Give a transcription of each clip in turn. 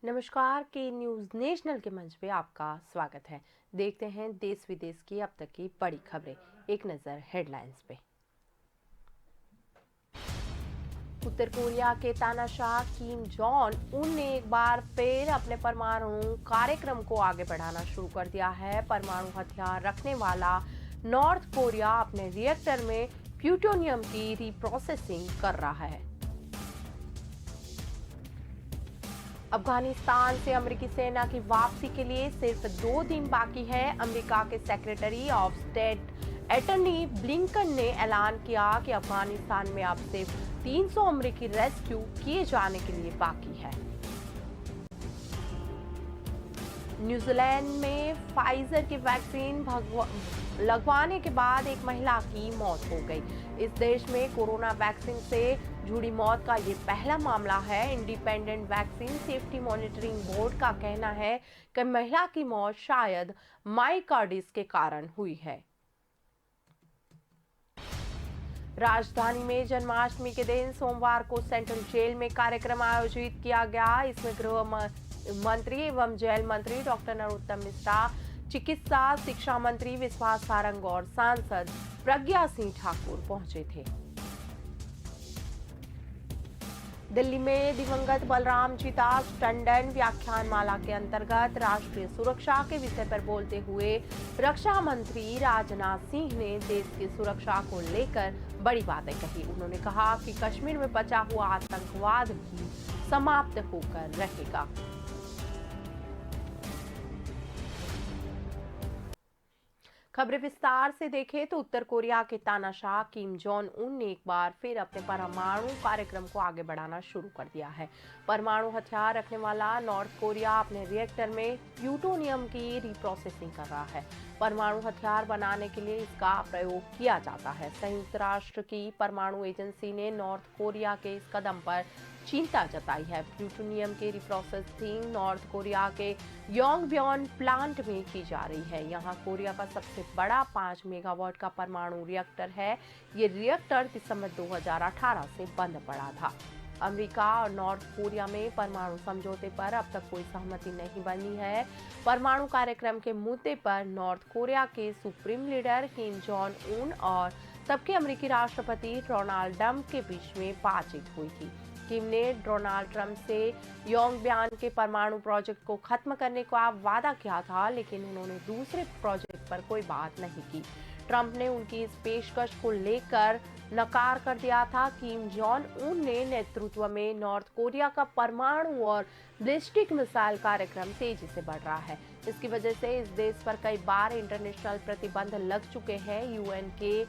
नमस्कार के news national के मंच पे आपका स्वागत है। देखते हैं देश विदेश की अब तक की बड़ी खबरें। एक नजर हेडलाइंस पे। उत्तर कोरिया के तानाशाह किम जोंग उन ने एक बार फिर अपने परमाणु कार्यक्रम को आगे बढ़ाना शुरू कर दिया है। परमाणु हथियार रखने वाला नॉर्थ कोरिया अपने रिएक्टर में प्लूटोनियम की रिप्रोसेसिंग कर रहा है। अफगानिस्तान से अमेरिकी सेना की वापसी के लिए सिर्फ 2 दिन बाकी है। अमेरिका के secretary of state attorney Blinken ने ऐलान किया कि अफगानिस्तान में अब सिर्फ 300 अमेरिकी रेस्क्यू किए जाने के लिए बाकी है। न्यूजीलैंड में फाइजर की वैक्सीन लगवाने के बाद एक महिला की मौत हो गई। इस देश में कोरोना वैक्सीन से जुड़ी मौत का ये पहला मामला है। Independent vaccine safety monitoring board का कहना है कि महिला की मौत शायद माइकार्डिस के कारण हुई है। राजधानी में जन्माष्टमी के दिन सोमवार को सेंट्रल जेल में कार्यक्रम आयोजित किया गया। इसमें गृह मंत्री एवं जेल मंत्री डॉक्टर नरोत्तम मिश्रा, चिकित्सा शिक्षा मंत्री विश्वास सारंग और सांसद प्रज्ञा सिंह ठाकुर पहुंचे थे। दिल्ली में दिवंगत बलराम जी दास टंडन व्याख्यान माला के अंतर्गत राष्ट्रीय सुरक्षा के विषय पर बोलते हुए रक्षा मंत्री राजनाथ सिंह ने देश की सुरक्षा को लेकर बड़ी बातें कही। उन्होंने कहा कि कश्मीर में बचा हुआ आतंकवाद भी समाप्त होकर रहेगा। खबरें विस्तार से देखें तो उत्तर कोरिया के तानाशाह किम जोंग उन ने एक बार फिर अपने परमाणु कार्यक्रम को आगे बढ़ाना शुरू कर दिया है। परमाणु हथियार रखने वाला नॉर्थ कोरिया अपने रिएक्टर में प्लूटोनियम की रिप्रोसेसिंग कर रहा है। परमाणु हथियार बनाने के लिए इसका प्रयोग किया जाता है। संयुक्त राष्ट्र की परमाणु एजेंसी ने नॉर्थ कोरिया के इस कदम पर चिंता जताई है। प्लूटोनियम की रिप्रोसेसिंग नॉर्थ कोरिया के योंगब्योन प्लांट में की जा रही है। यहाँ कोरिया का सबसे बड़ा 5 मेगावाट का परमाणु रिएक्टर है। ये रिएक्टर दिसंबर 2018 से बंद पड़ा था। अमेरिका और नॉर्थ कोरिया में परमाणु समझौते पर अब तक कोई सहमति नहीं बनी है। परमाणु कार्यक्रम के मुद्दे पर नॉर्थ कोरिया के supreme leader Kim Jong Un और तब के अमेरिकी राष्ट्रपति डोनाल्ड ट्रंप के बीच में बातचीत हुई थी। किम ने डोनाल्ड ट्रंप से योंगब्योन के परमाणु प्रोजेक्ट को खत्म करने का वादा किया था, लेकिन उन्होंने दूसरे प्रोजेक्ट पर कोई बात नहीं की। ट्रंप ने उनकी इस पेशकश को लेकर नकार कर दिया था। किम जोंग उन ने नेतृत्व में नॉर्थ कोरिया का परमाणु और बैलिस्टिक मिसाइल कार्यक्रम तेजी से बढ़ रहा है। इसकी वजह से इस देश पर कई बार इंटरनेशनल प्रतिबंध लग चुके हैं। यूएन के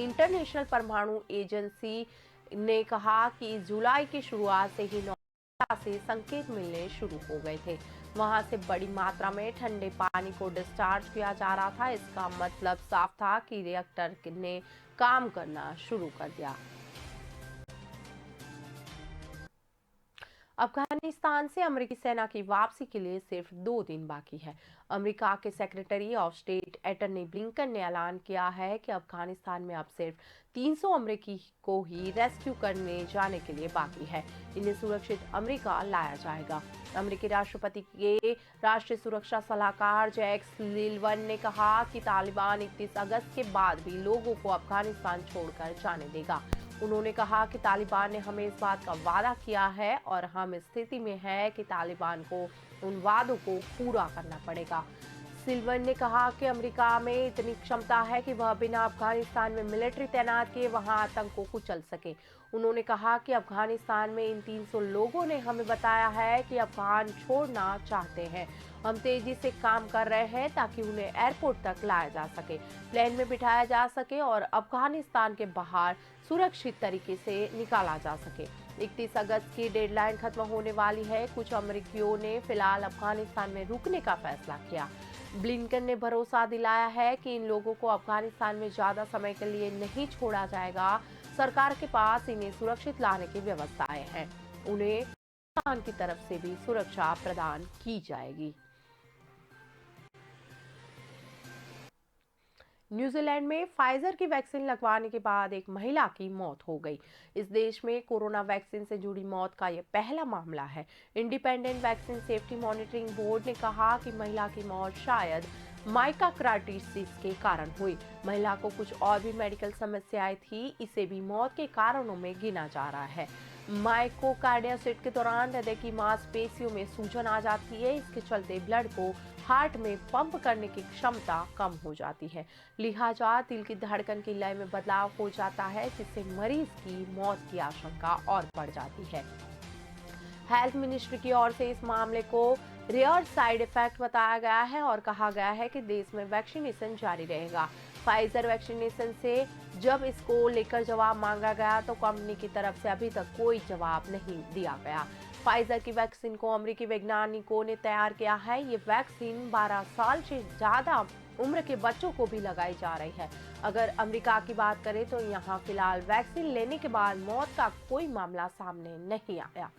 इंटरनेशनल परमाणु एजेंसी ने कहा कि जुलाई की शुरुआत से ही नॉर्थ कोरिया से संकेत मिलने शुरू हो गए थे। वहां से बड़ी मात्रा में ठंडे पानी को डिस्चार्ज किया जा रहा था। इसका मतलब साफ था कि रिएक्टर ने काम करना शुरू कर दिया। अफगानिस्तान से अमेरिकी सेना की वापसी के लिए सिर्फ 2 दिन बाकी है। अमेरिका के secretary of state attorney Blinken ने ऐलान किया है कि अफगानिस्तान में अब सिर्फ 300 अमेरिकी को ही रेस्क्यू करने जाने के लिए बाकी है। इन्हें सुरक्षित अमेरिका लाया जाएगा। अमेरिकी राष्ट्रपति के राष्ट्रीय सुरक्षा सलाहकार जैक सुलिवान ने कहा कि तालिबान 31 अगस्त के बाद भी लोगों को अफगानिस्तान छोड़कर जाने देगा। उन्होंने कहा कि तालिबान ने हमें इस बात का वादा किया है और हम इस स्थिति में हैं कि तालिबान को उन वादों को पूरा करना पड़ेगा। सिल्वन ने कहा कि अमेरिका में इतनी क्षमता है कि वह बिना अफगानिस्तान में मिलिट्री तैनात किए वहां आतंक को कुचल सके। उन्होंने कहा कि अफगानिस्तान में इन 300 लोगों ने हमें बताया है कि अफगान छोड़ना चाहते हैं। हम तेजी से काम कर रहे हैं ताकि उन्हें एयरपोर्ट तक लाया जा सके, प्लेन में बिठाया जा सके और अफगानिस्तान के बाहर सुरक्षित तरीके से निकाला जा सके। 31 अगस्त की डेडलाइन खत्म होने वाली है। कुछ अमेरिकियों ने फिलहाल अफगानिस्तान में रुकने का फैसला किया। ब्लिंकन ने भरोसा दिलाया है कि इन लोगों को अफगानिस्तान में ज्यादा समय के लिए नहीं छोड़ा जाएगा। सरकार के पास इन्हें सुरक्षित लाने की व्यवस्थाएं हैं। उन्हें पाकिस्तान की तरफ से भी सुरक्षा प्रदान की जाएगी। न्यूजीलैंड में फाइजर की वैक्सीन लगवाने के बाद एक महिला की मौत हो गई। इस देश में कोरोना वैक्सीन से जुड़ी मौत का यह पहला मामला है। Independent vaccine safety monitoring board ने कहा कि महिला की मौत शायद माइकोकार्डिटिस के कारण हुई। महिला को कुछ और भी मेडिकल समस्याएं थी, इसे भी मौत के कारणों में गिना जा रहा है। माइकोकार्डिटिस के दौरान हृदय की मांसपेशियों में सूजन आ जाती है। इसके चलते ब्लड को हार्ट में पंप करने की क्षमता कम हो जाती है, लिहाजा दिल की धड़कन की लय में बदलाव हो जाता है, जिससे मरीज की मौत की आशंका और बढ़ जाती है। हेल्थ मिनिस्ट्री की ओर से इस मामले को रेयर साइड इफेक्ट बताया गया है और कहा गया है कि देश में वैक्सीनेशन जारी रहेगा। फाइजर वैक्सीनेशन से जब इसको लेकर जवाब मांगा गया तो कंपनी की तरफ से अभी तक कोई जवाब नहीं दिया गया। फाइजर की वैक्सीन को अमेरिकी वैज्ञानिकों ने तैयार किया है। ये वैक्सीन 12 साल से ज्यादा उम्र के बच्चों को भी लगाई जा रही है। अगर अमेरिका की बात करें तो यहाँ फिलहाल वैक्सीन लेने के बाद मौत का कोई मामला सामने नहीं आया।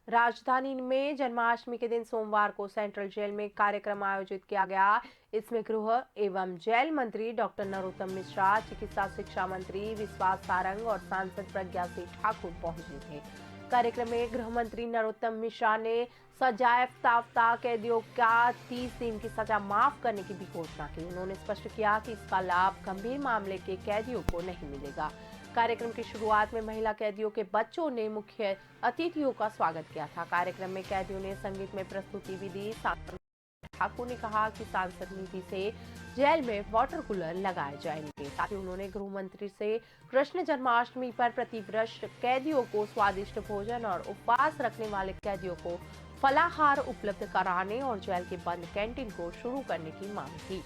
राजधानी में जन्माष्टमी के दिन सोमवार को सेंट्रल जेल में कार्यक्रम आयोजित किया गया। इसमें गृह एवं जेल मंत्री डॉक्टर नरोत्तम मिश्रा, चिकित्सा शिक्षा मंत्री विश्वास सारंग और सांसद प्रज्ञा सिंह ठाकुर पहुंचे थे। कार्यक्रम में गृह मंत्री नरोत्तम मिश्रा ने सजायाफ्ता कैदियों का 30 दिन की सजा माफ करने की भी घोषणा की। उन्होंने स्पष्ट किया कि इसका लाभ गंभीर मामले के कैदियों को नहीं मिलेगा। कार्यक्रम की शुरुआत में महिला कैदियों के बच्चों ने मुख्य अतिथियों का स्वागत किया था। कार्यक्रम में कैदियों ने संगीत में प्रस्तुति भी दी। ठाकुर ने कहा कि सांसद निधि से जेल में वाटर कूलर लगाए जाएंगे। साथ ही उन्होंने गृह मंत्री से कृष्ण जन्माष्टमी पर प्रतिवर्ष कैदियों को स्वादिष्ट भोजन और उपवास रखने वाले कैदियों को फलाहार उपलब्ध कराने और जेल के बंद कैंटीन को शुरू करने की मांग की।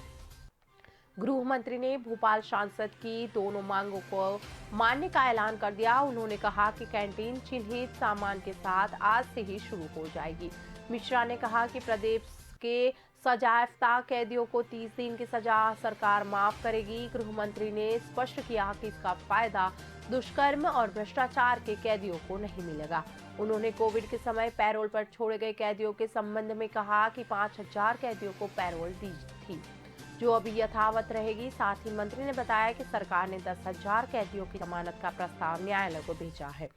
गृह मंत्री ने भोपाल सांसद की दोनों मांगों को मानने का ऐलान कर दिया। उन्होंने कहा कि कैंटीन चिन्हित सामान के साथ आज से ही शुरू हो जाएगी। मिश्रा ने कहा कि प्रदेश के सजायाफ्ता कैदियों को 30 दिन की सजा सरकार माफ करेगी। गृह मंत्री ने स्पष्ट किया कि इसका फायदा दुष्कर्म और भ्रष्टाचार के कैदियों को नहीं मिलेगा। उन्होंने कोविड के समय पैरोल पर छोड़े गए कैदियों के संबंध में कहा कि 5000 कैदियों को पैरोल दी थी, जो अभी यथावत रहेगी। साथ ही मंत्री ने बताया कि सरकार ने 10,000 कैदियों की जमानत का प्रस्ताव न्यायालय को भेजा है।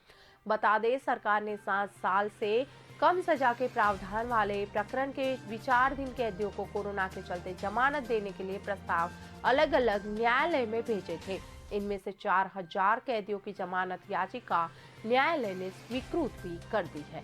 बता दें, सरकार ने 7 साल से कम सजा के प्रावधान वाले प्रकरण के विचाराधीन कैदियों को कोरोना के चलते जमानत देने के लिए प्रस्ताव अलग अलग न्यायालय में भेजे थे। इनमें से 4000 कैदियों की जमानत याचिका न्यायालय ने स्वीकृत भी कर दी है।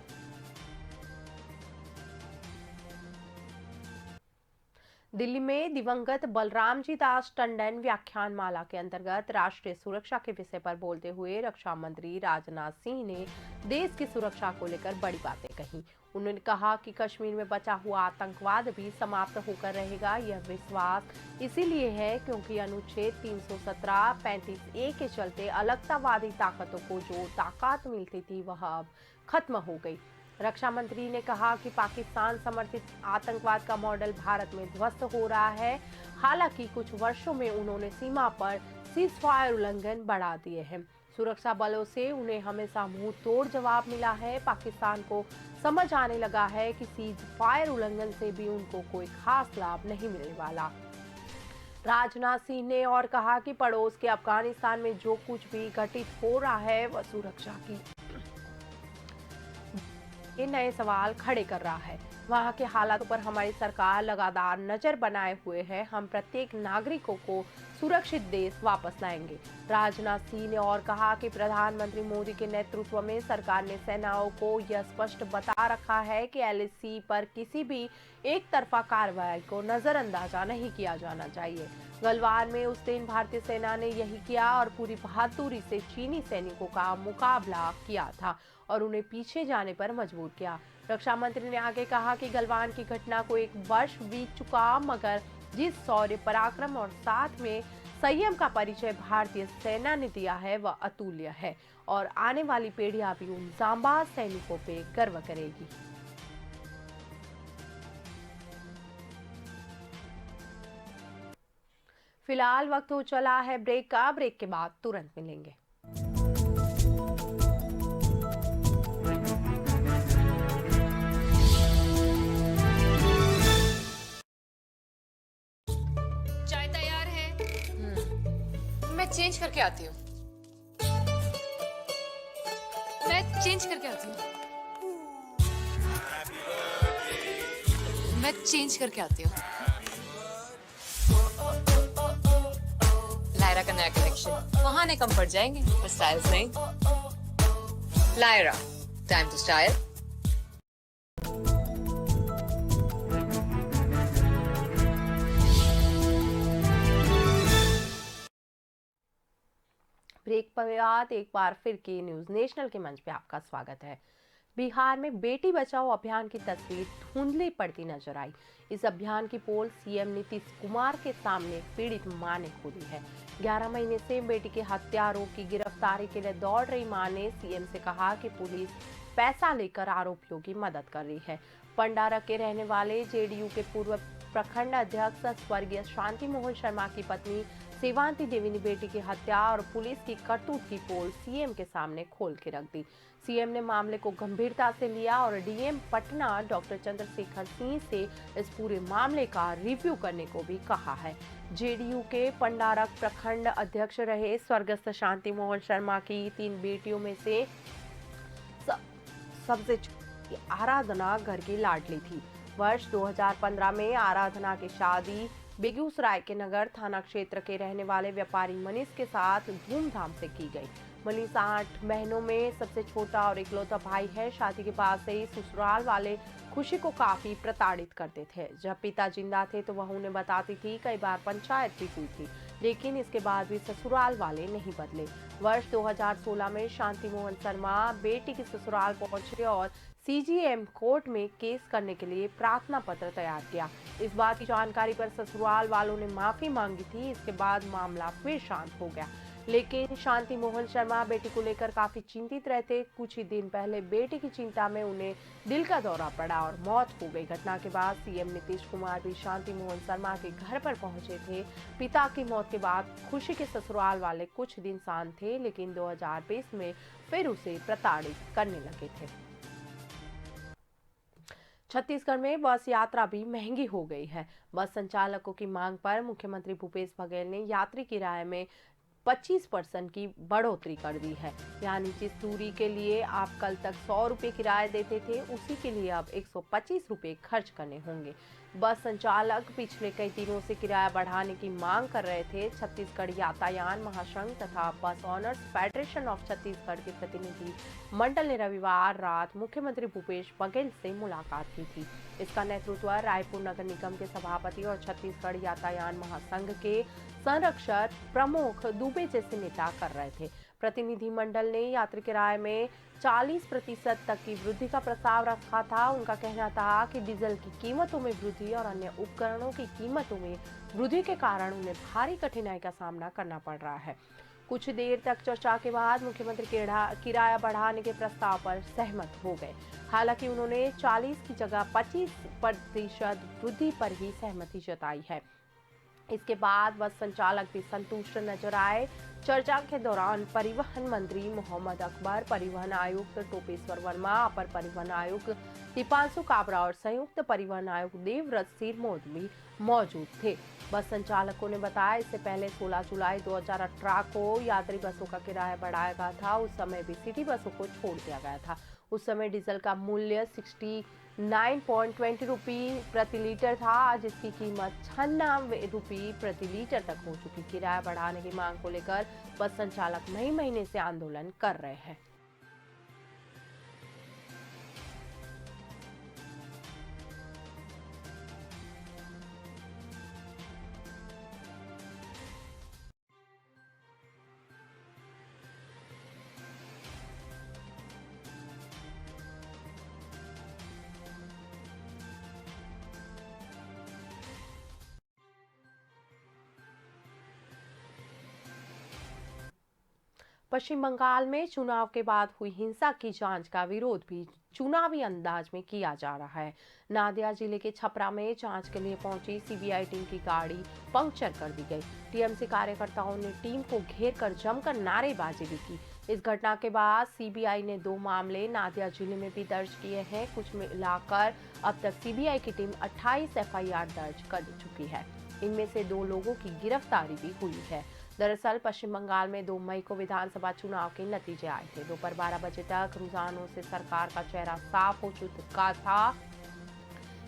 दिल्ली में दिवंगत बलरामजी दास टंडन व्याख्यान माला के अंतर्गत राष्ट्रीय सुरक्षा के विषय पर बोलते हुए रक्षा मंत्री राजनाथ सिंह ने देश की सुरक्षा को लेकर बड़ी बातें कही। उन्होंने कहा कि कश्मीर में बचा हुआ आतंकवाद भी समाप्त होकर रहेगा। यह विश्वास इसीलिए है क्योंकि अनुच्छेद 317 35A के चलते अलगतावादी ताकतों को जो ताकत मिलती थी वह अब खत्म हो गई। रक्षा मंत्री ने कहा कि पाकिस्तान समर्थित आतंकवाद का मॉडल भारत में ध्वस्त हो रहा है। हालांकि कुछ वर्षों में उन्होंने सीमा पर सीजफायर उल्लंघन बढ़ा दिए हैं। सुरक्षा बलों से उन्हें हमेशा मुंह तोड़ जवाब मिला है। पाकिस्तान को समझ आने लगा है कि सीजफायर उल्लंघन से भी उनको कोई खास लाभ नहीं मिलने वाला। राजनाथ सिंह ने और कहा कि पड़ोस के अफगानिस्तान में जो कुछ भी घटित हो रहा है वह सुरक्षा की ये नए सवाल खड़े कर रहा है। वहां के हालातों पर हमारी सरकार लगातार नजर बनाए हुए है। हम प्रत्येक नागरिकों को सुरक्षित देश वापस लाएंगे। राजनाथ सिंह ने और कहा कि प्रधानमंत्री मोदी के नेतृत्व में सरकार ने सेनाओं को यह स्पष्ट बता रखा है कि LAC पर किसी भी एक तरफा कार्रवाई को नजरअंदाज नहीं किया जाना चाहिए। गलवान में उस दिन भारतीय सेना ने यही किया और पूरी बहादुरी से चीनी सैनिकों का मुकाबला किया था और उन्हें पीछे जाने पर मजबूर किया। रक्षा मंत्री ने आगे कहा कि गलवान की घटना को 1 वर्ष बीत चुका, मगर जिस शौर्य पराक्रम और साथ में संयम का परिचय भारतीय सेना ने दिया है वह अतुल्य है और आने वाली पीढ़ियां भी उन जांबाज सैनिकों पे गर्व करेगी। फिलहाल वक्त हो चला है ब्रेक का। ब्रेक के बाद तुरंत मिलेंगे। चेंज करके आती हूँ। मैं चेंज करके आती हूँ। मैं चेंज करके आती हूँ। लायरा का नया कलेक्शन बहाने कम पड़ जाएंगे, पर स्टाइल्स नहीं। Lyra, time to style. Break के बाद एक बार फिर के न्यूज नेशनल के मंच पे आपका स्वागत है। बिहार में बेटी बचाओ अभियान की तस्वीर धुंधली पड़ती नजर आई। इस अभियान की पोल सीएम नीतीश कुमार के सामने पीड़ित मां ने खोली है। 11 महीने से बेटी के हत्यारों की गिरफ्तारी के लिए दौड़ रही मां ने सीएम से कहा कि पुलिस पैसा लेकर आरोपियों की मदद कर रही है। पंडारक के रहने वाले जेडीयू के पूर्व प्रखंड अध्यक्ष स्वर्गीय शांति मोहन शर्मा की पत्नी सेवांती देवी ने बेटी की हत्या और पुलिस की करतूत की पोल सीएम के सामने खोल के रख दी। सीएम ने मामले को गंभीरता से लिया और डीएम पटना डॉक्टर चंद्रशेखर सिंह से इस पूरे मामले का रिव्यू करने को भी कहा है। जेडीयू के पंडारक प्रखंड अध्यक्ष रहे स्वर्गस्थ शांति मोहन शर्मा की 3 बेटियों में से सबसे छोटी आराधना घर की लाडली थी। वर्ष 2015 में आराधना की शादी बेगूसराय के नगर थाना क्षेत्र के रहने वाले व्यापारी मनीष के साथ धूमधाम से की गई। मनीष 8 बहनों में सबसे छोटा और इकलौता भाई है। शादी के बाद से ही ससुराल वाले खुशी को काफी प्रताड़ित करते थे। जब पिता जिंदा थे तो वह उन्हें बताती थी, कई बार पंचायत भी हुई थी, लेकिन इसके बाद भी ससुराल वाले नहीं बदले। वर्ष 2016 में शांति मोहन शर्मा बेटी के ससुराल पहुंचे और सीजीएम कोर्ट में केस करने के लिए प्रार्थना पत्र तैयार किया। इस बात की जानकारी पर ससुराल वालों ने माफी मांगी थी। इसके बाद मामला फिर शांत हो गया, लेकिन शांति मोहन शर्मा बेटी को लेकर काफी चिंतित रहते। कुछ ही दिन पहले बेटी की चिंता में उन्हें दिल का दौरा पड़ा और मौत हो गई। घटना के बाद सीएम नीतीश कुमार भी शांति मोहन शर्मा के घर पर पहुंचे थे। पिता की मौत के बाद खुशी के ससुराल वाले कुछ दिन शांत थे, लेकिन 2020 में फिर उसे प्रताड़ित करने लगे थे। छत्तीसगढ़ में बस यात्रा भी महंगी हो गई है। बस संचालकों की मांग पर मुख्यमंत्री भूपेश बघेल ने यात्री किराए में 25% की बढ़ोतरी कर दी है। यानी जिस दूरी के लिए आप कल तक 100 रुपये किराया देते थे, उसी के लिए अब 125 रुपये खर्च करने होंगे। बस संचालक पिछले कई दिनों से किराया बढ़ाने की मांग कर रहे थे। छत्तीसगढ़ यातायान महासंघ तथा बस ऑनर्स फेडरेशन ऑफ छत्तीसगढ़ के प्रतिनिधि मंडल ने रविवार रात मुख्यमंत्री भूपेश बघेल से मुलाकात की थी। इसका नेतृत्व रायपुर नगर निगम के सभापति और छत्तीसगढ़ यातायान महासंघ के संरक्षक प्रमुख दुबे जैसे नेता कर रहे थे। प्रतिनिधिमंडल ने यात्री किराए में 40% तक की वृद्धि का प्रस्ताव रखा था। उनका कहना था कि डीजल की कीमतों में वृद्धि और अन्य उपकरणों की कीमतों में वृद्धि के कारण उन्हें भारी कठिनाई का सामना करना पड़ रहा है। कुछ देर तक चर्चा के बाद मुख्यमंत्री किराया बढ़ाने के प्रस्ताव पर सहमत हो गए। हालांकि उन्होंने 40 की जगह 25% वृद्धि पर ही सहमति जताई है। इसके बाद बस संचालक भी संतुष्ट नजर आए। चर्चा के दौरान परिवहन मंत्री मोहम्मद अकबर, परिवहन आयुक्त टोपेश्वर वर्मा, अपर परिवहन आयुक्त दीपांशु काबरा और संयुक्त परिवहन आयुक्त देवव्रत सिरमौर भी मौजूद थे। बस संचालकों ने बताया, इससे पहले 16 जुलाई 2018 को यात्री बसों का किराया बढ़ाया गया था। उस समय भी सिटी बसों को छोड़ दिया गया था। उस समय डीजल का मूल्य 69.20 रुपये प्रति लीटर था। आज इसकी कीमत 96 रुपये प्रति लीटर तक हो चुकी। किराया बढ़ाने की मांग को लेकर बस संचालक मई महीने से आंदोलन कर रहे हैं। पश्चिम बंगाल में चुनाव के बाद हुई हिंसा की जांच का विरोध भी चुनावी अंदाज में किया जा रहा है। नादिया जिले के छपरा में जांच के लिए पहुंची सीबीआई टीम की गाड़ी पंक्चर कर दी गई। टीएमसी कार्यकर्ताओं ने टीम को घेर कर जमकर नारेबाजी भी की। इस घटना के बाद सीबीआई ने 2 मामले नादिया जिले में भी दर्ज किए हैं। कुछ मिलाकर अब तक सीबीआई की टीम 28 एफआईआर दर्ज कर चुकी है। इनमें से 2 लोगों की गिरफ्तारी भी हुई है। दरअसल पश्चिम बंगाल में 2 मई को विधानसभा चुनाव के नतीजे आए थे। दोपहर 12 बजे तक रुझानों से सरकार का चेहरा साफ हो चुका था।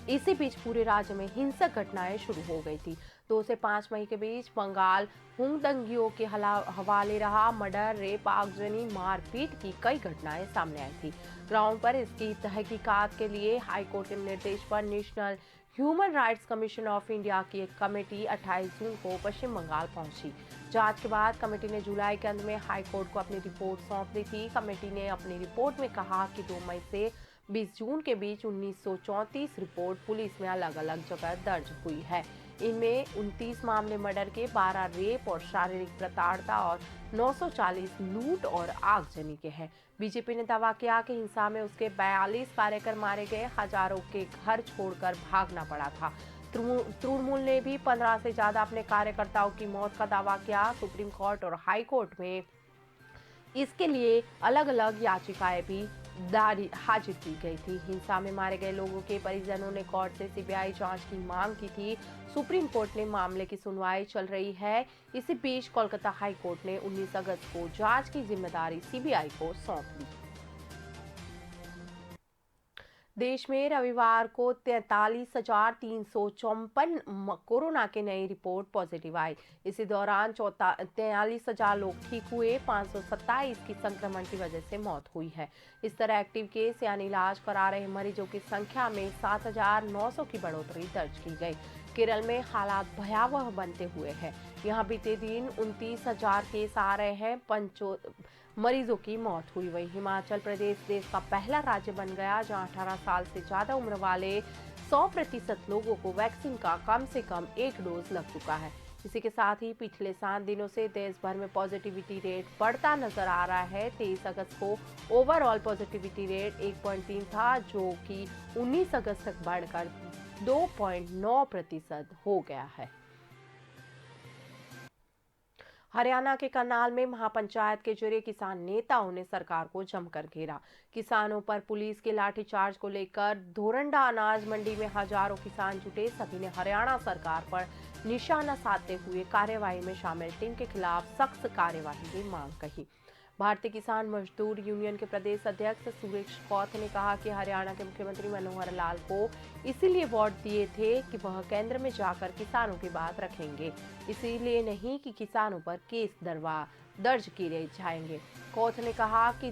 इसी बीच पूरे राज्य में हिंसक घटनाएं शुरू हो गई थी। 2 से 5 मई के बीच बंगाल हुंगदंगियों के हवाले रहा। मर्डर, रेप, आगजनी, मारपीट की कई घटनाएं सामने आई थी। ग्राउंड पर इसकी तहकीकात के लिए हाईकोर्ट के निर्देश पर national human rights commission of India की एक कमेटी 28 जून को पश्चिम बंगाल पहुंची। जांच के बाद कमेटी ने जुलाई के अंत में हाईकोर्ट को अपनी रिपोर्ट सौंप दी थी। कमेटी ने अपनी रिपोर्ट में कहा कि 2 मई से 20 जून के बीच 1934 रिपोर्ट पुलिस में अलग अलग जगह दर्ज हुई है। इनमें 29 मामले मर्डर के, 12 रेप और शारीरिक प्रताड़ना और 940 लूट और आगजनी के हैं। बीजेपी ने दावा किया कि हिंसा में उसके 42 कार्यकर मारे गए, हजारों के घर छोड़कर भागना पड़ा था। तृणमूल ने भी 15 से ज्यादा अपने कार्यकर्ताओं की मौत का दावा किया। सुप्रीम कोर्ट और हाई कोर्ट में इसके लिए अलग अलग याचिकाएं भी हाजिर की गई थी। हिंसा में मारे गए लोगों के परिजनों ने कोर्ट से सीबीआई जांच की मांग की थी। सुप्रीम कोर्ट ने मामले की सुनवाई चल रही है। इसी बीच कोलकाता हाई कोर्ट ने 19 अगस्त को जांच की जिम्मेदारी सीबीआई को सौंप दी। देश में रविवार को 43,354 कोरोना के नई रिपोर्ट पॉजिटिव आई। इसी दौरान 43,000 लोग ठीक हुए। 527 की संक्रमण की वजह से मौत हुई है। इस तरह एक्टिव केस यानी इलाज करा रहे मरीजों की संख्या में 7,900 की बढ़ोतरी दर्ज की गई। केरल में हालात भयावह बनते हुए हैं। यहाँ बीते दिन 29,000 केस आ रहे हैं। मरीजों की मौत हुई। वहीं हिमाचल प्रदेश देश का पहला राज्य बन गया जहां 18 साल से ज्यादा उम्र वाले 100% लोगों को वैक्सीन का कम से कम 1 डोज लग चुका है। इसी के साथ ही पिछले 7 दिनों से देश भर में पॉजिटिविटी रेट बढ़ता नजर आ रहा है। 23 अगस्त को ओवरऑल पॉजिटिविटी रेट 1.3 था, जो कि 19 अगस्त तक बढ़कर 2.9% हो गया है। हरियाणा के करनाल में महापंचायत के जरिए किसान नेताओं ने सरकार को जमकर घेरा। किसानों पर पुलिस के लाठीचार्ज को लेकर धोरंडा अनाज मंडी में हजारों किसान जुटे। सभी ने हरियाणा सरकार पर निशाना साधते हुए कार्यवाही में शामिल टीम के खिलाफ सख्त कार्यवाही की मांग कही। भारतीय किसान मजदूर यूनियन के प्रदेश अध्यक्ष सुरेश कौथ ने कहा कि हरियाणा के मुख्यमंत्री मनोहर लाल को इसीलिए वोट दिए थे कि वह केंद्र में जाकर किसानों की बात रखेंगे, इसीलिए नहीं कि किसानों पर केस दर्ज किए जाएंगे। कौथ ने कहा कि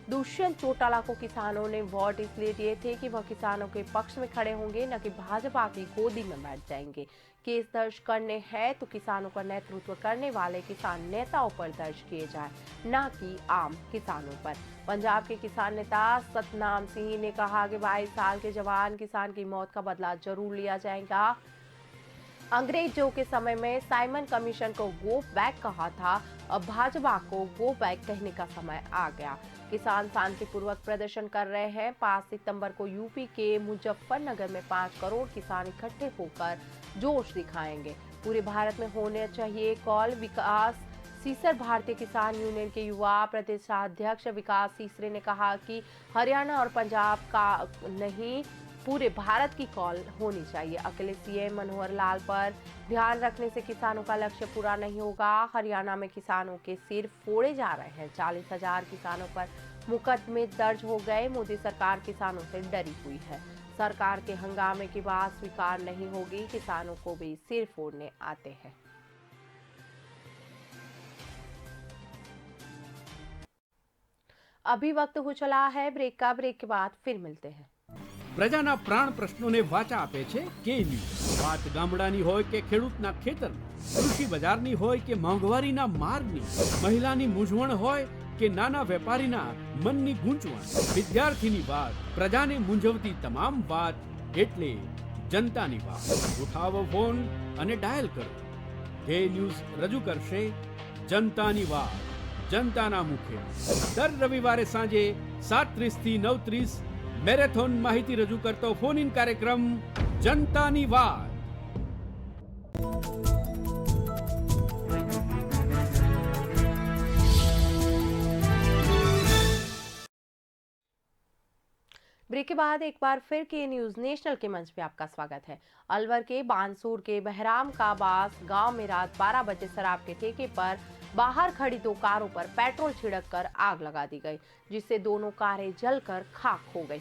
दुष्यंत चौटाला को किसानों ने वोट इसलिए दिए थे कि वह किसानों के पक्ष में खड़े होंगे, न कि भाजपा की गोदी में बैठ जाएंगे। केस दर्ज करने हैं तो किसानों का नेतृत्व करने वाले किसान नेताओं पर दर्ज किए जाए, न कि आम किसानों पर। पंजाब के किसान नेता सतनाम सिंह ने कहा कि 22 साल के जवान किसान की मौत का बदला जरूर लिया जाएगा। अंग्रेजों के समय में साइमन कमीशन को गो बैक कहा था, अब भाजपा को गो बैक कहने का समय आ गया। किसान शांतिपूर्वक प्रदर्शन कर रहे हैं। 5 सितंबर को यूपी के मुजफ्फरनगर में 5 करोड़ किसान इकट्ठे होकर जोश दिखाएंगे। पूरे भारत में होने चाहिए कॉल। विकास सीसर भारतीय किसान यूनियन के युवा प्रदेशाध्यक्ष विकास सीसरे ने कहा कि हरियाणा और पंजाब का नहीं, पूरे भारत की कॉल होनी चाहिए। अकेले सीएम मनोहर लाल पर ध्यान रखने से किसानों का लक्ष्य पूरा नहीं होगा। हरियाणा में किसानों के सिर फोड़े जा रहे हैं। 40,000 किसानों पर मुकदमे दर्ज हो गए। मोदी सरकार किसानों से डरी हुई है। सरकार के हंगामे की बात स्वीकार नहीं होगी। किसानों को भी सिर फोड़ने आते हैं। अभी वक्त हो चला है ब्रेक का। ब्रेक के बाद फिर मिलते हैं। પ્રજાના પ્રાણ પ્રશ્નોને વાચા આપે છે કે ન્યૂઝ। વાત ગામડાની હોય કે ખેડૂતના ખેતરની, કૃષિ બજારની હોય કે મોંઘવારીના માર્ગની, મહિલાની મૂંઝવણ હોય કે નાના વેપારીના મનની ગૂંચવણ, વિદ્યાર્થીની વાત, પ્રજાને મૂંઝવતી તમામ વાત એટલે જનતાની વાત। ઉઠાવો ફોન અને ડાયલ કરો। જે ન્યૂઝ રજૂ કરશે જનતાની વાત, જનતાના મુખે। દર રવિવારે સાંજે 7:30 થી 9:30 મેરેથોન માહિતી રજૂ કરતો ફોન ઇન કાર્યક્રમ જનતાની વાત। ब्रेक के बाद एक बार फिर के न्यूज नेशनल के मंच पे आपका स्वागत है। अलवर के बानसूर के बहराम का बास गांव में रात 12 बजे शराब के ठेके पर बाहर खड़ी 2 कारों पर पेट्रोल छिड़क कर आग लगा दी गई, जिससे दोनों कारें जलकर खाक हो गई।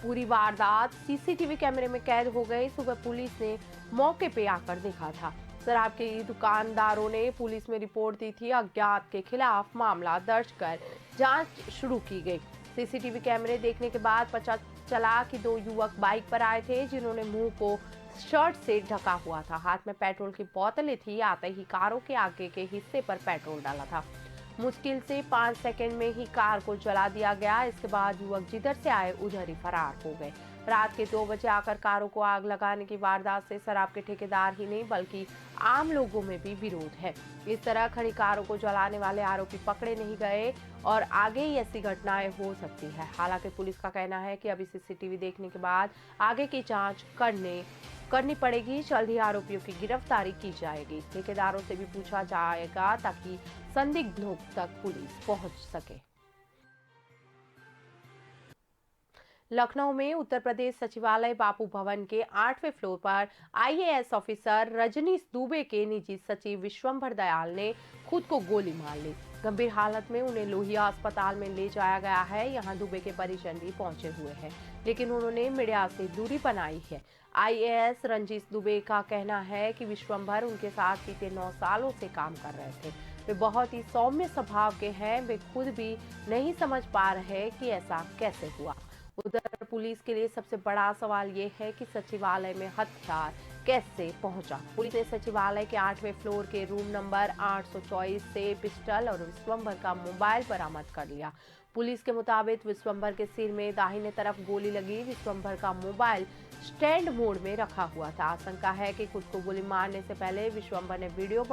पूरी वारदात सीसीटीवी कैमरे में कैद हो गई। सुबह पुलिस ने मौके पे आकर देखा था। शराब के दुकानदारों ने पुलिस में रिपोर्ट दी थी। अज्ञात के खिलाफ मामला दर्ज कर जांच शुरू की गई। सीसीटीवी कैमरे देखने के बाद पता चला कि 2 युवक बाइक पर आए थे, जिन्होंने मुंह को शर्ट से ढका हुआ था। हाथ में पेट्रोल की बोतलें थी। आते ही कारों के आगे के हिस्से पर पेट्रोल डाला था। मुश्किल से 5 सेकंड में ही कार को जला दिया गया। इसके बाद युवक जिधर से आए उधर ही फरार हो गए। रात के 2 बजे आकर कारों को आग लगाने की वारदात से शराब के ठेकेदार ही नहीं बल्कि आम लोगों में भी विरोध है। इस तरह खड़ी कारों को जलाने वाले आरोपी पकड़े नहीं गए और आगे ही ऐसी घटनाएं हो सकती है। हालांकि पुलिस का कहना है कि अभी सीसीटीवी देखने के बाद आगे की जांच करनी पड़ेगी। जल्द ही आरोपियों की गिरफ्तारी की जाएगी। ठेकेदारों से भी पूछा जाएगा ताकि संदिग्धों तक पुलिस पहुंच सके। लखनऊ में उत्तर प्रदेश सचिवालय बापू भवन के 8वें फ्लोर पर आईएएस ऑफिसर रजनीश दुबे के निजी सचिव विश्वंभर दयाल ने खुद को गोली मार ली। गंभीर हालत में उन्हें लोहिया अस्पताल में ले जाया गया है। यहां दुबे के परिजन भी पहुंचे हुए हैं, लेकिन उन्होंने मीडिया से दूरी बनाई है। आईएएस रंजीश दुबे का कहना है कि विश्वंभर उनके साथ बीते 9 सालों से काम कर रहे थे। वे बहुत ही सौम्य स्वभाव के हैं। वे खुद भी नहीं समझ पा रहे कि ऐसा कैसे हुआ। उधर पुलिस के लिए सबसे बड़ा सवाल ये है कि सचिवालय में हथियार कैसे पहुंचा। पुलिस ने सचिवालय के 8वें फ्लोर के रूम नंबर 824 से पिस्टल और विश्वंभर का मोबाइल बरामद कर लिया। पुलिस के मुताबिक विश्वंभर के सिर में दाहिने तरफ गोली लगी। विश्वंभर का मोबाइल स्टैंड मोड में रखा हुआ था। आशंका है कि खुद को गोली मारने से पहले विश्वंभर ने वीडियो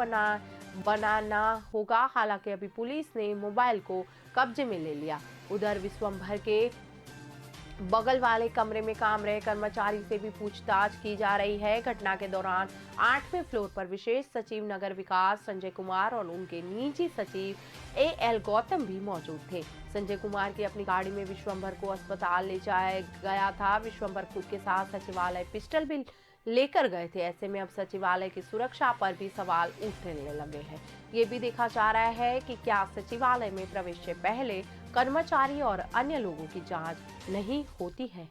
बनाना होगा। हालांकि अभी पुलिस ने मोबाइल को कब्जे में ले लिया। उधर विश्वंभर के बगल वाले कमरे में काम रहे कर्मचारी से भी पूछताछ की जा रही है। घटना के दौरान 8वें फ्लोर पर विशेष सचिव नगर विकास संजय कुमार और उनके निजी सचिव एएल गौतम भी मौजूद थे। संजय कुमार की अपनी गाड़ी में विश्वंभर को अस्पताल ले जाया गया था। विश्वंभर खुद के साथ सचिवालय पिस्टल भी लेकर गए थे। ऐसे में अब सचिवालय की सुरक्षा पर भी सवाल उठने लगे हैं। ये भी देखा जा रहा है कि क्या सचिवालय में प्रवेश से पहले कर्मचारी और अन्य लोगों की जांच नहीं होती है।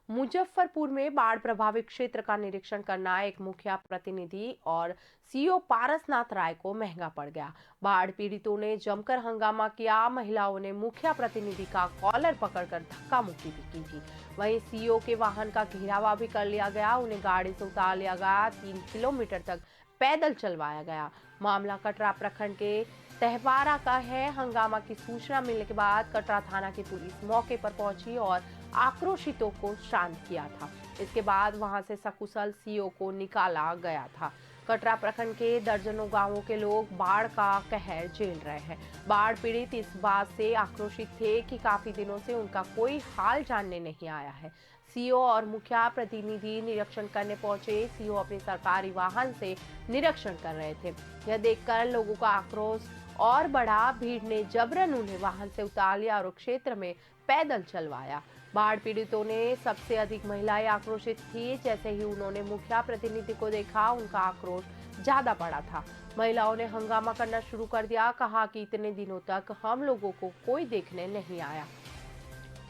मुजफ्फरपुर में बाढ़ प्रभावित क्षेत्र का निरीक्षण करना एक मुखिया प्रतिनिधि और सीओ पारसनाथ राय को महंगा पड़ गया। बाढ़ पीड़ितों ने जमकर हंगामा किया। महिलाओं ने मुखिया प्रतिनिधि का कॉलर पकड़कर धक्का मुक्की भी की थी। वहीं सीओ के वाहन का घेरावा भी कर लिया गया। उन्हें गाड़ी से उतार लिया गया। 3 किलोमीटर तक पैदल चलवाया गया। मामला कटरा प्रखंड के तहवारा का है। हंगामा की सूचना मिलने के बाद कटरा थाना की पुलिस मौके पर पहुंची और आक्रोशितों को शांत किया था। इसके बाद वहां से सकुशल सीओ को निकाला गया था। कटरा प्रखंड के दर्जनों गांवों के लोग बाढ़ का कहर झेल रहे हैं। बाढ़ पीड़ित इस बात से आक्रोशित थे कि काफी दिनों से उनका कोई हाल जानने नहीं आया है। सीओ और मुखिया प्रतिनिधि निरीक्षण करने पहुंचे। सीओ अपने सरकारी वाहन से निरीक्षण कर रहे थे। यह देखकर लोगों का आक्रोश और बढ़ा। भीड़ ने जबरन उन्हें वाहन से उतार लिया और क्षेत्र में पैदल चलवाया। बाढ़ पीड़ितों ने सबसे अधिक महिलाएं आक्रोशित थी। जैसे ही उन्होंने मुखिया प्रतिनिधि को देखा, उनका आक्रोश ज्यादा बढ़ा था। महिलाओं ने हंगामा करना शुरू कर दिया। कहा कि इतने दिनों तक हम लोगों को कोई देखने नहीं आया,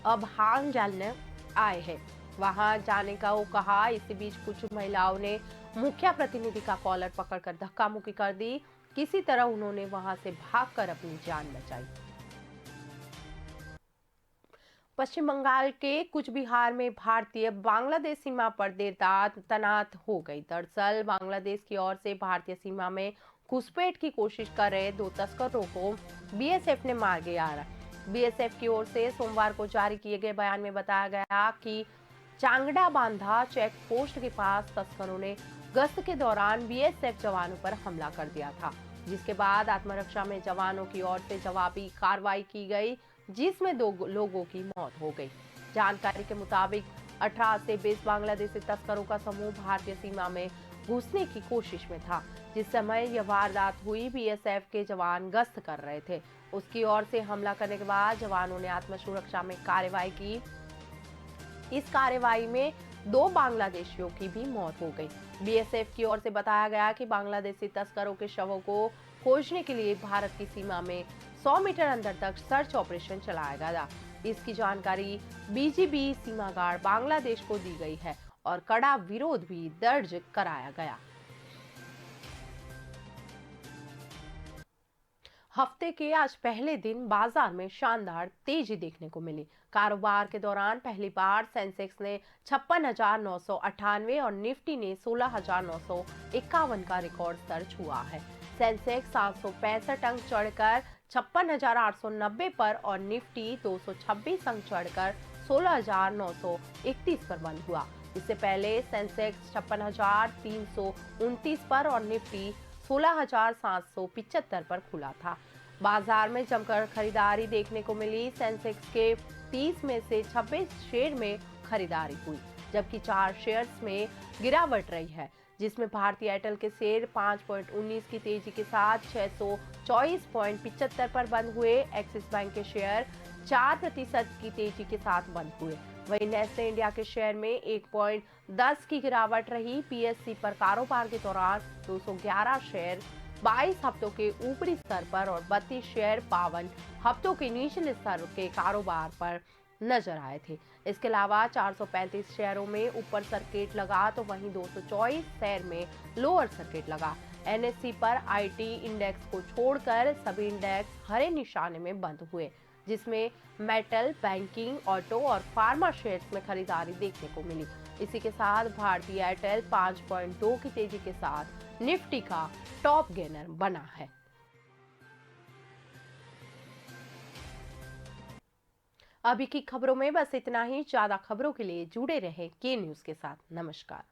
अब हाल जानने आए हैं। वहां जाने का वो कहा। इसी बीच कुछ महिलाओं ने मुखिया प्रतिनिधि का कॉलर पकड़कर धक्का मुक्की कर दी। किसी तरह उन्होंने वहां से भागकर अपनी जान बचाई। पश्चिम बंगाल के कुछ बिहार में भारतीय बांग्लादेश सीमा पर देर रात तैनात हो गई। दरअसल बांग्लादेश की ओर से भारतीय सीमा में घुसपैठ की कोशिश कर रहे 2 तस्करों को बीएसएफ ने मार गिराया। बीएसएफ की ओर से सोमवार को जारी किए गए बयान में बताया गया कि चांगड़ा बांधा चेक पोस्ट के पास तस्करों ने गश्त के दौरान बीएसएफ जवानों पर हमला कर दिया था, जिसके बाद आत्मरक्षा में जवानों की ओर से जवाबी कार्रवाई की गई, जिसमें 2 लोगों की मौत हो गई। जानकारी के मुताबिक 18 से 20 बांग्लादेशी तस्करों का समूह भारतीय सीमा में घुसने की कोशिश में था। जिस समय यह वारदात हुई, बीएसएफ के जवान गश्त कर रहे थे। उसकी ओर से हमला करने के बाद जवानों ने आत्मसुरक्षा में कार्रवाई की। इस कार्रवाई में 2 बांग्लादेशियों की भी मौत हो गई। बीएसएफ की ओर से बताया गया कि बांग्लादेशी तस्करों के शवों को खोजने के लिए भारत की सीमा में 100 मीटर अंदर तक सर्च ऑपरेशन चलाया गया। इसकी जानकारी बीजीबी सीमा गार्ड बांग्लादेश को दी गई है और कड़ा विरोध भी दर्ज कराया गया। हफ्ते के आज पहले दिन बाजार में शानदार तेजी देखने को मिली। कारोबार के दौरान पहली बार सेंसेक्स ने 56,998 और निफ्टी ने 16,951 का रिकॉर्ड स्तर छुआ है। सेंसेक्स 765 अंक चढ़कर 56,890 पर और निफ्टी 226 अंक चढ़कर 16,931 पर बंद हुआ। इससे पहले सेंसेक्स 56,329 पर और निफ्टी 16,775 पर खुला था। बाजार में जमकर खरीदारी देखने को मिली। सेंसेक्स के 30 में से 26 शेयर में खरीदारी हुई, जबकि 4 शेयर्स में गिरावट रही है, जिसमें भारतीय एयरटेल के शेयर 5.19 की तेजी के साथ 624.75 पर बंद हुए। एक्सिस बैंक के शेयर 4% की तेजी के साथ बंद हुए। वहीं नेस्ले इंडिया के शेयर में 1.10 की गिरावट रही। पीएससी पर कारोबार के दौरान 211 शेयर 22 हफ्तों के ऊपरी स्तर पर और 32 शेयर 52 हफ्तों के निचले स्तर के कारोबार पर नजर आए थे। इसके अलावा 435 शेयरों में ऊपर सर्किट लगा तो वहीं 224 शेयर में लोअर सर्किट लगा। एनएससी पर आईटी इंडेक्स को छोड़कर सभी इंडेक्स हरे निशाने में बंद हुए, जिसमें मेटल, बैंकिंग, ऑटो और फार्मा शेयर्स में खरीदारी देखने को मिली। इसी के साथ भारतीय एयरटेल 5.2 की तेजी के साथ निफ्टी का टॉप गेनर बना है। अभी की खबरों में बस इतना ही। ज्यादा खबरों के लिए जुड़े रहें के न्यूज के साथ। नमस्कार।